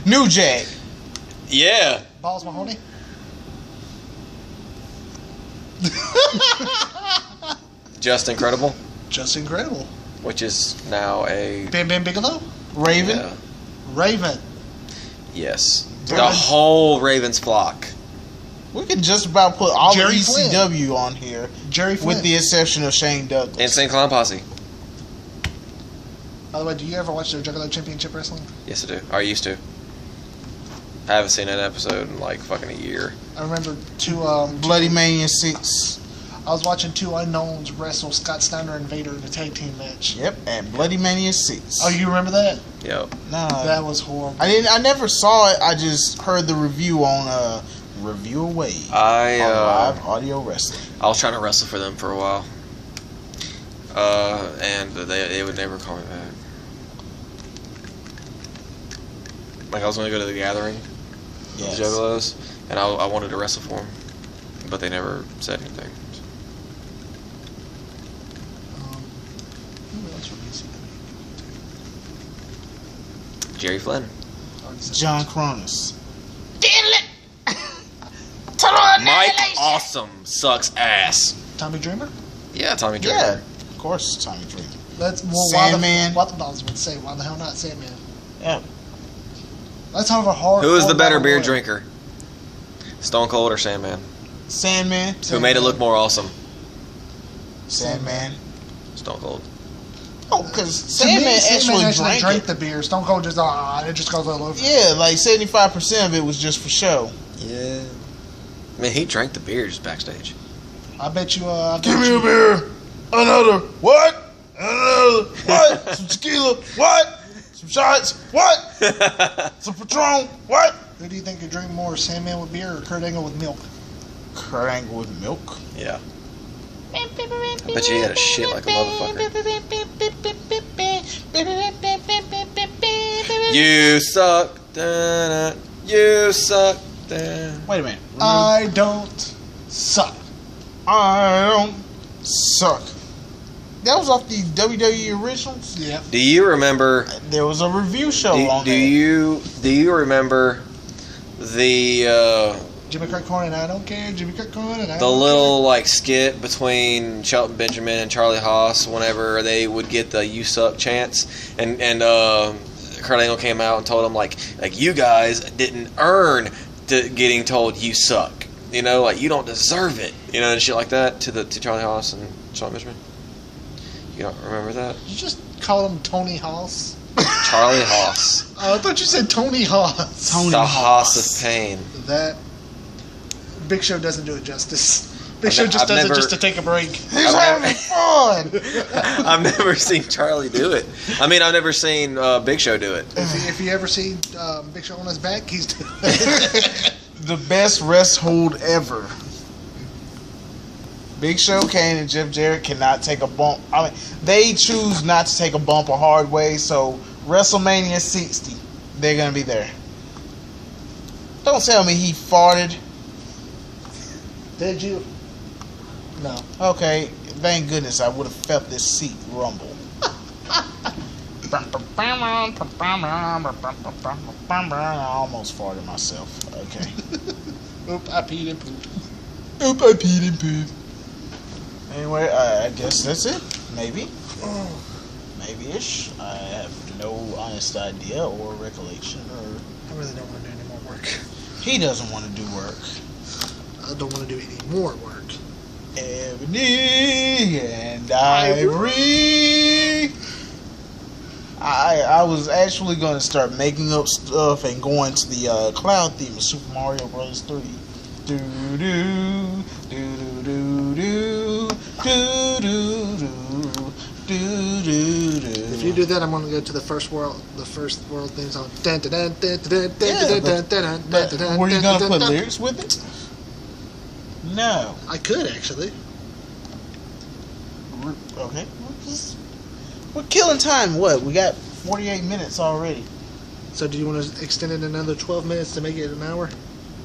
New Jack. Yeah. Balls Mahoney. Just Incredible, Just incredible. which is now a Bam Bam Bigelow. Raven. yeah. Raven. Yes. The Raven. whole Ravens flock. We could just about put all Jerry of ECW on here, Jerry Flynn. with the exception of Shane Douglas. Insane Clown Posse. By the way, do you ever watch their Juggalo Championship Wrestling? Yes, I do. Or I used to. I haven't seen an episode in like fucking a year. I remember Bloody Mania 6. I was watching two unknowns wrestle Scott Steiner and Vader in a tag team match. Yep, and Bloody Mania 6. Oh, you remember that? Yep. Nah, That was horrible. I never saw it. I just heard the review on Review Away on Live Audio Wrestling. I was trying to wrestle for them for a while. And they would never call me back. Like I was going to go to the gathering with Yes. the Juggalos, and I wanted to wrestle for them, but they never said anything. Jerry Flynn. John Cronus. Mike Awesome sucks ass. Tommy Dreamer? Yeah, Tommy Dreamer. Yeah, of course, Tommy Dreamer. That's well, Sandman. What the balls would say? Why the hell not Sandman? Yeah. Let's have a hard. Who is the hard better battle beer royal. drinker? Stone Cold or Sandman? Sandman. Who made it look more awesome? Sandman. Stone Cold. Oh, because To me, Sandman Sandman actually drank it. the beer. Stone Cold just it just goes all over. Yeah, like 75% of it was just for show. Yeah. I mean, he drank the beer just backstage. I bet you. Give me a beer. Another. What? Another. What? Some tequila. What? Some shots. What? Some Patron. What? Who do you think could drink more, Sandman with beer or Kurt Angle with milk? Kurt Angle with milk. Yeah. I bet you he had a shit like a motherfucker. You suck. Da-da. You suck. Da. Wait a minute. I don't suck. I don't suck. That was off the WWE originals. Yeah. Do you remember? There was a review show on Do there. you remember the Jimmy Kirkcorn and I don't care. Jimmy Kirkcorn and I the don't little like skit between Shelton Benjamin and Charlie Haas whenever they would get the "You suck" chants, and Kurt Angle came out and told them like you guys didn't earn getting told you suck, you know, like you don't deserve it, you know, and shit like that to Charlie Haas and Shelton Benjamin. You don't remember that? care. You just call him Tony Haas. Charlie Haas, I thought you said Tony Haas. Tony the Haas. Haas of pain. That Big Show doesn't do it justice. Big I've Show ne- just I've does never- it just to take a break. He's having fun. I've never seen Charlie do it. I mean, I've never seen Big Show do it. If you ever see Big Show on his back, he's The best rest hold ever. Big Show, Kane, and Jeff Jarrett cannot take a bump. I mean, they choose not to take a bump a hard way. So WrestleMania 60, they're gonna be there. Don't tell me he farted. Did you? No. Okay, thank goodness I would have felt this seat rumble. I almost farted myself. Okay. Oop, I peed and pooped. Oop, I peed and pooped. Anyway, I guess that's it. Maybe. Maybe-ish. I have no honest idea or recollection. Or I really don't want to do any more work. he doesn't want to do work. I don't want to do any more work. Ebony and Ivory. I was actually going to start making up stuff and going to the cloud theme of Super Mario Bros. 3. Do do do do do do do do do do do. If you do that, I'm going to go to the first world theme song. Were you going to put lyrics with it? No. I could actually. Okay. We're killing time. What? We got 48 minutes already. So do you want to extend it another 12 minutes to make it an hour?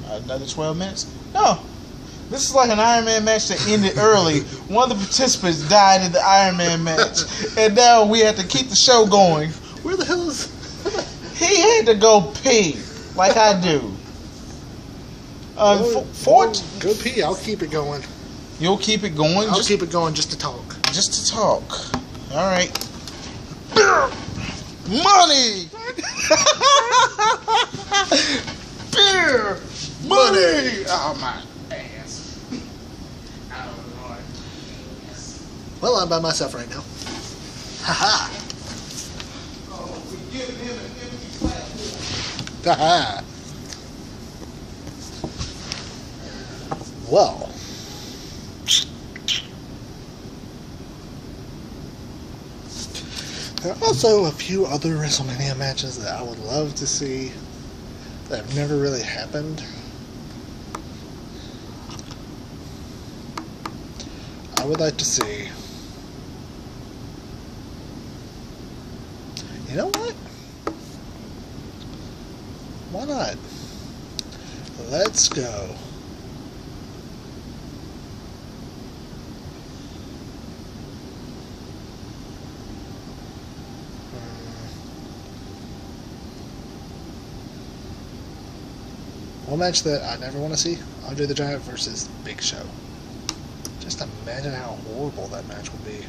Another 12 minutes? No. This is like an Iron Man match that ended early. One of the participants died in the Iron Man match. And now we have to keep the show going. Where the hell is... He had to go pee. Like I do. Go pee. I'll keep it going. You'll keep it going? I'll keep it going just to talk. Just to talk. Alright. Money! Beer! Money! Oh my ass. Oh Lord. Well, I'm by myself right now. Haha. Oh, we give him an empty platform. Haha. Well. There are also a few other WrestleMania matches that I would love to see that have never really happened. I would like to see... You know what? Why not? Let's go. One match that I never want to see: Andre the Giant versus Big Show. Just imagine how horrible that match would be.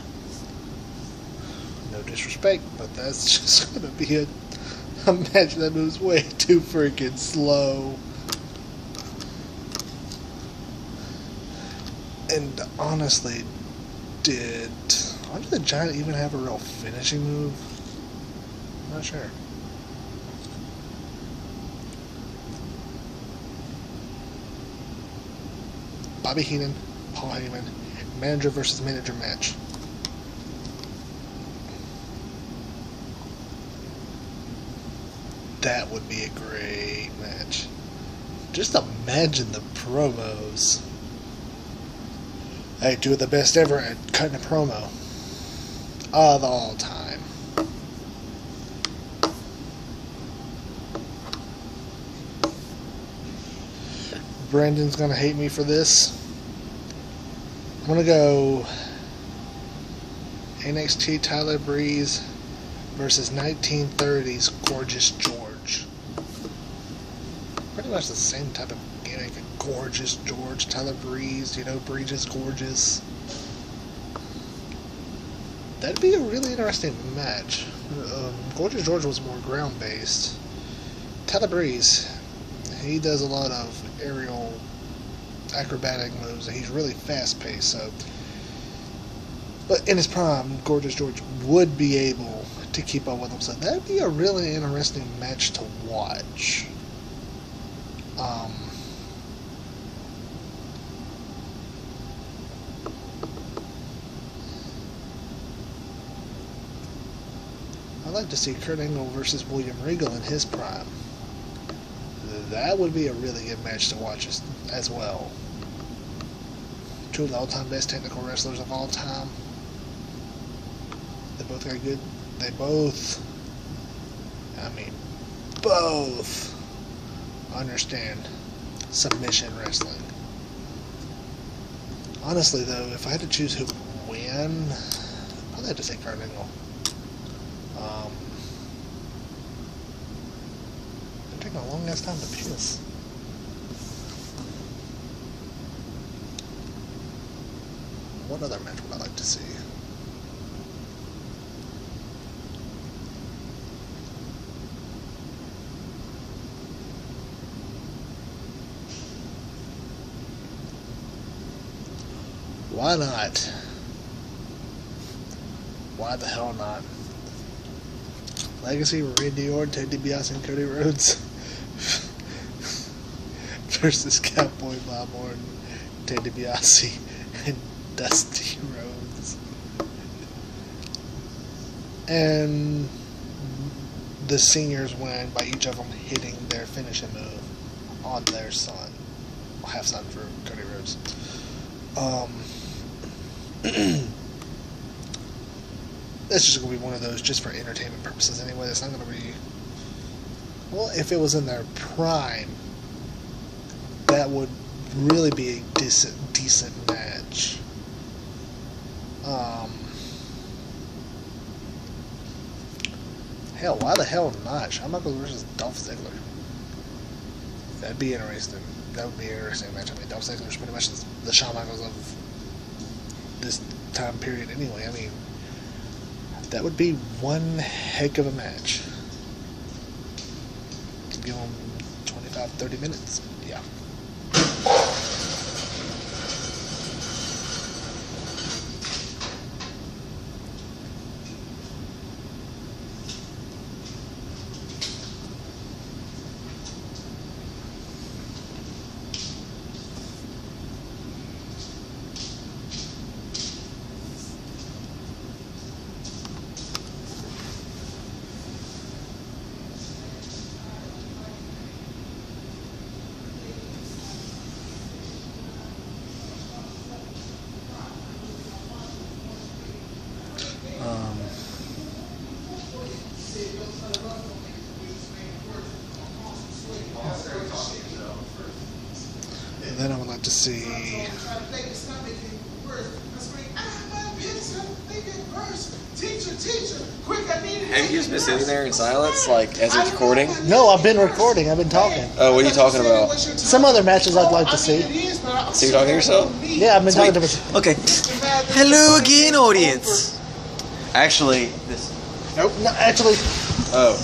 No disrespect, but that's just gonna be a match that moves way too freaking slow. And honestly, did Andre the Giant even have a real finishing move? I'm not sure. Bobby Heenan, Paul Heyman, manager versus manager match. That would be a great match. Just imagine the promos. Hey, two of the best ever at cutting a promo of all time. Brandon's gonna hate me for this. I'm gonna go NXT Tyler Breeze versus 1930s Gorgeous George. Pretty much the same type of gimmick. Gorgeous George, Tyler Breeze, you know, Breeze is gorgeous. That'd be a really interesting match. Gorgeous George was more ground based. Tyler Breeze, he does a lot of aerial acrobatic moves, and he's really fast paced. So, but in his prime, Gorgeous George would be able to keep up with him. So that'd be a really interesting match to watch. I'd like to see Kurt Angle versus William Regal in his prime. That would be a really good match to watch as well. Two of the all-time best technical wrestlers of all time. They both got good. They both understand submission wrestling. Honestly, though, if I had to choose who would win, I'd probably have to say Kurt Angle. It's taking a long ass time to piss. What other match would I like to see? Why not? Why the hell not? Legacy, Randy Orton, Ted DiBiase, and Cody Rhodes versus Cowboy Bob Orton, Ted DiBiase, and Dusty Rhodes. And the seniors win by each of them hitting their finishing move on their son. Half son for Cody Rhodes. That's just going to be one of those just for entertainment purposes anyway. That's not going to be... Well, if it was in their prime, that would really be a decent match. Hell, why the hell not? Shawn Michaels versus Dolph Ziggler. That'd be interesting. That would be an interesting match. I mean, Dolph Ziggler's pretty much the Shawn Michaels of this time period anyway. I mean, that would be one heck of a match. Give them 25-30 minutes. Yeah. And then I would like to see Have you just been sitting there in silence, like as it's recording? No, I've been recording. I've been talking. Oh, what are you talking about? Some other matches I'd like to see. So you're talking to yourself? Yeah, I've been talking to myself. Okay. Hello again, audience. Actually, this. Nope. No, actually. Oh.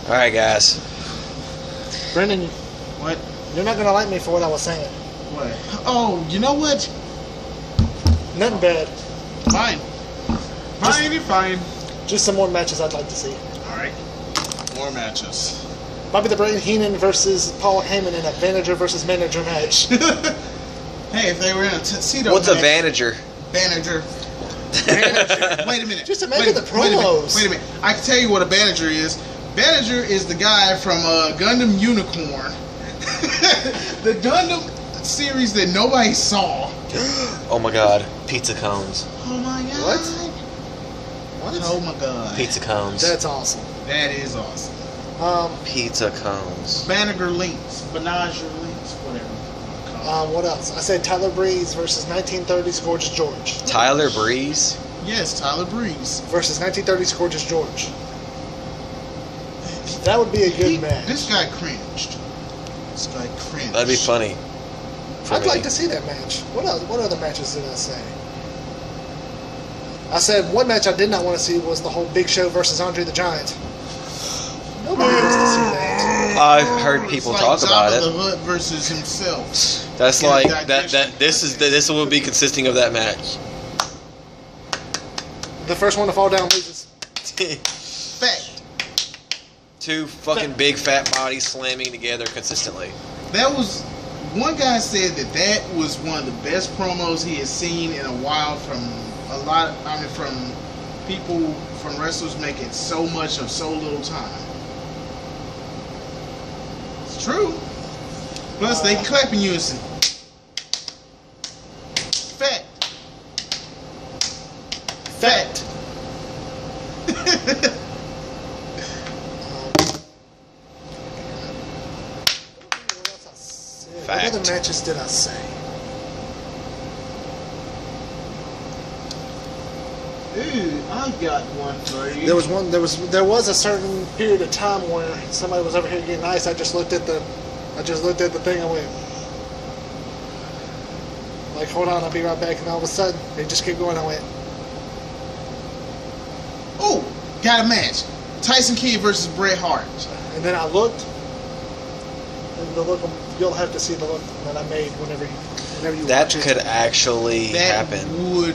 All right, guys. Brendan, What? you're not gonna like me for what I was saying. What? Oh, you know what? Nothing bad. Fine. Fine, fine. Just some more matches I'd like to see. Alright. More matches. Bobby the Brain Heenan versus Paul Heyman in a manager versus manager match. Hey, if they were in a tuxedo What's a match, Vanager? Manager. Wait a minute. Just imagine the promos. Wait a minute. I can tell you what a Bandager is. Bandager is the guy from Gundam Unicorn. The Gundam series that nobody saw. Oh my God, pizza cones. Oh my god. What? What? Oh my god. Pizza cones. That's awesome. That is awesome. Pizza cones. Banagher Links. Banager Links. Whatever. What else? I said Tyler Breeze versus 1930s Gorgeous George. Tyler Breeze. Yes, Tyler Breeze. Versus 1930s Gorgeous George. That would be a good match. This guy cringed. This guy cringed. That'd be funny. for I'd me. like to see that match. What else? What other matches did I say? I said one match I did not want to see was the whole Big Show versus Andre the Giant. Nobody wants to see that. I've heard people It's talk like about Jabba it. the Hutt versus himself. That's Yeah, like digestion. this will be consisting of that match. The first one to fall down loses. Fact. Two fucking big fat bodies slamming together consistently. That was one guy said that was one of the best promos he has seen in a while from a lot. I mean, from people, from wrestlers making so much of so little time. It's true. Plus, they clap in unison. Fact. Fact. What other Fact. matches did I say? Ooh, I got one for you. There was one. There was a certain period of time where somebody was over here getting ice. I just looked at the thing and went, like, hold on, I'll be right back. And all of a sudden, they just kept going. I went, Oh, got a match. Tyson Kidd versus Bret Hart. and then I looked. And the look, you'll have to see the look that I made whenever you That watch it. could actually That happen. would.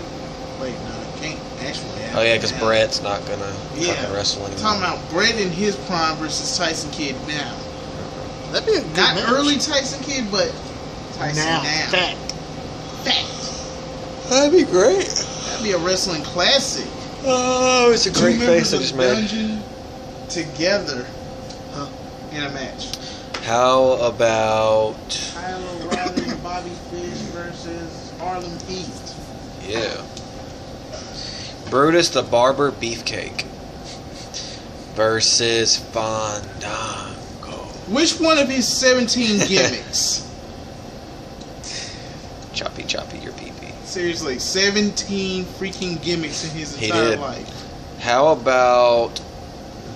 Wait, no, it can't actually happen. Oh yeah, because now. Brett's not gonna Yeah. fucking wrestle anymore. Talking about Bret in his prime versus Tyson Kidd now. That'd be a good Not match. early Tyson Kidd, but Tyson now. Fact. Fact. That'd be great. That'd be a wrestling classic. Oh, it's a Two great members face I of just made. Dungeon together in a match. How about Tyler Riley and Bobby Fish versus Harlem Heat. yeah, Brutus the Barber Beefcake versus Fandango. Which one of his 17 gimmicks? Choppy, choppy, your pee pee. Seriously, 17 freaking gimmicks in his He entire did. life. How about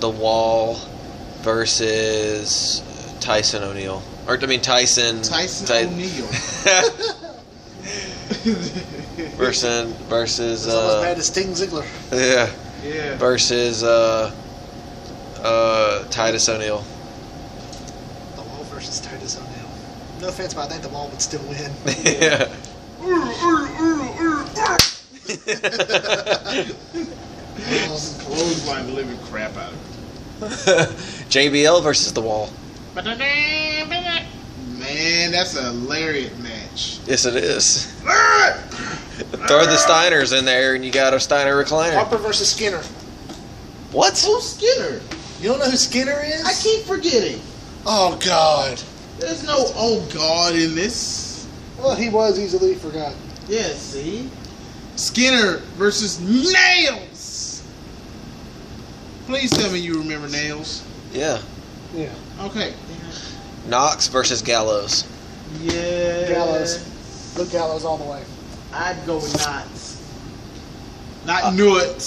the Wall versus Tyson O'Neil? Or I mean Tyson. O'Neil. versus It's not as bad as Sting Ziggler. yeah Yeah. versus Titus O'Neil. The Wall versus Titus O'Neil. No offense, but I think the Wall would still win. Yeah. Clothesline the living crap out of JBL versus the Wall. it. Man, that's a lariat match. Yes, it is. Throw the Steiners in there, and you got a Steiner recliner. Harper versus Skinner. What? Who's Skinner? You don't know who Skinner is? I keep forgetting. Oh, God. There's no oh god in this. Well, he was easily forgotten. Yeah, see? Skinner versus Nails. Please tell me you remember Nails. Yeah. Yeah. Okay. Knox versus Gallows. Yeah. Gallows. Luke Gallows all the way. I'd go with Knots. Not Nuts.